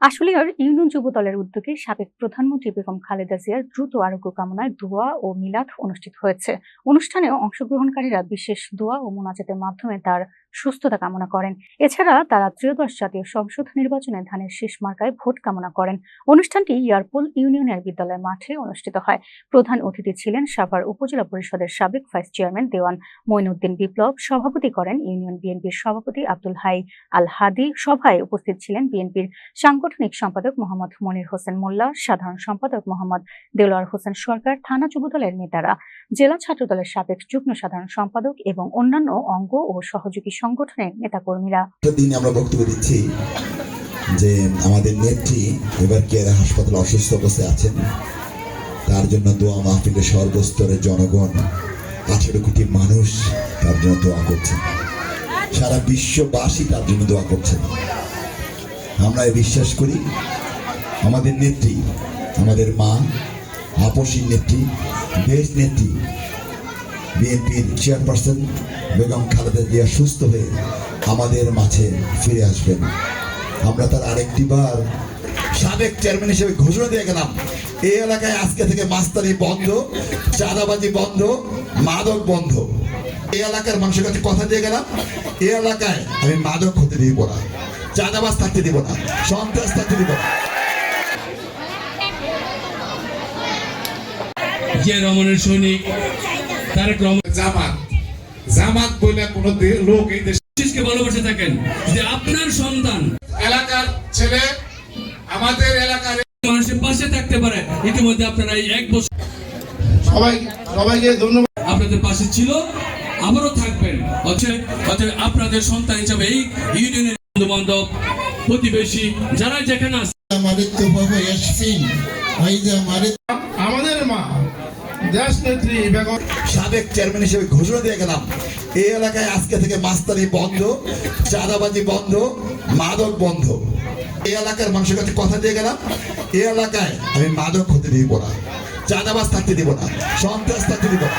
আশুলিয়ার ইউনিয়ন যুবদলের উদ্যোগে সাবেক প্রধানমন্ত্রী বেগম খালেদা জিয়ার দ্রুত আরোগ্য কামনায় দোয়া ও মিলাদ অনুষ্ঠিত হয়েছে। অনুষ্ঠানে অংশগ্রহণকারীরা বিশেষ দোয়া ও মোনাজাতের মাধ্যমে তার সুস্থতা কামনা করেন। এছাড়া তারা ত্রয়োদশ জাতীয় সংসদ নির্বাচনে ধানের শীষ মার্কায় ভোট কামনা করেন। অনুষ্ঠানটি ইয়ারপোল ইউনিয়নের বিদ্যালয় মাঠে অনুষ্ঠিত হয়। প্রধান অতিথি ছিলেন সাভার উপজেলা পরিষদের সাবেক ভাইস চেয়ারম্যান দেওয়ান মঈনুদ্দিন বিপ্লব। সভাপতি করেন ইউনিয়ন বিএনপির সভাপতি আব্দুল হাই আল হাদি। সভায় উপস্থিত ছিলেন বিএনপির সাংগঠনিক সম্পাদক মোহাম্মদ মনির হোসেন মোল্লা, সাধারণ সম্পাদক মোহাম্মদ দেলোয়ার হোসেন সরকার, থানা যুবদলের নেতারা, জেলা ছাত্রদলের সাবেক যুগ্ম সাধারণ সম্পাদক এবং অন্যান্য অঙ্গ ও সহযোগী সংগঠনের নেতাকর্মীরা। আমরা বক্তব্য দিচ্ছি যে আমাদের নেত্রী এবার কেয়ার হাসপাতালে অসুস্থ অবস্থায় আছেন। তার জন্য দোয়া মাহফিলে সর্বস্তরের জনগণ 18 কোটি মানুষ তার জন্য দোয়া করছেন। সারা বিশ্ববাসী তার জন্য দোয়া করছেন। আমরা বিশ্বাস করি আমাদের নেত্রী, আমাদের মা, আপসী নেত্রী, দেশ নেত্রী, বিএনপির চেয়ারপারসন বেগম খালেদা জিয়া সুস্থ হয়ে আমাদের মাঝে ফিরে আসবেন। আমরা তার আরেকটি বার সাবেক চেয়ারম্যান হিসেবে ঘোষণা দিয়ে গেলাম, এই এলাকায় আজকে থেকে মাস্তানি বন্ধ, চাঁদাবাজি বন্ধ, মাদক বন্ধ। এই এলাকার মানুষের কাছে কথা দিয়ে গেলাম, এই এলাকায় আমি মাদক হতে দিব না, চাঁদাবাজ থাকতে দিব না, সন্ত্রাস থাকতে দিব না। রমনের সৈনিক তারেক রহমান জামাত বলে কোন লোক এই দেশকে ভালোবাসে থাকেন, যে আপনার সন্তান এলাকার ছেলে আমাদের এলাকার মানুষের পাশে থাকতে পারে, ইতিমধ্যে আপনারা এই 1 বছর সবাইকে ধন্যবাদ, আপনাদের পাশে ছিল, আবারও থাকবেন। অতএব আপনাদের সন্তান হিসাবে এই ইউনিয়নের বন্ধু বান্ধব, প্রতিবেশী যারা যেখানে আছে, আমাদের মা দেশ নেত্রী বেগম সাবেক চেয়ারম্যান হিসেবে ঘোষণা দিয়ে গেলাম, এই এলাকায় আজকে থেকে মাস্তানি বন্ধ, চাঁদাবাজি বন্ধ, মাদক বন্ধ। এই এলাকার মানুষের কাছে কথা দিয়ে গেলাম, এই এলাকায় আমি মাদক হতে দিব না, চাঁদাবাজ থাকতে দিব না, সন্ত্রাস থাকতে দিব না।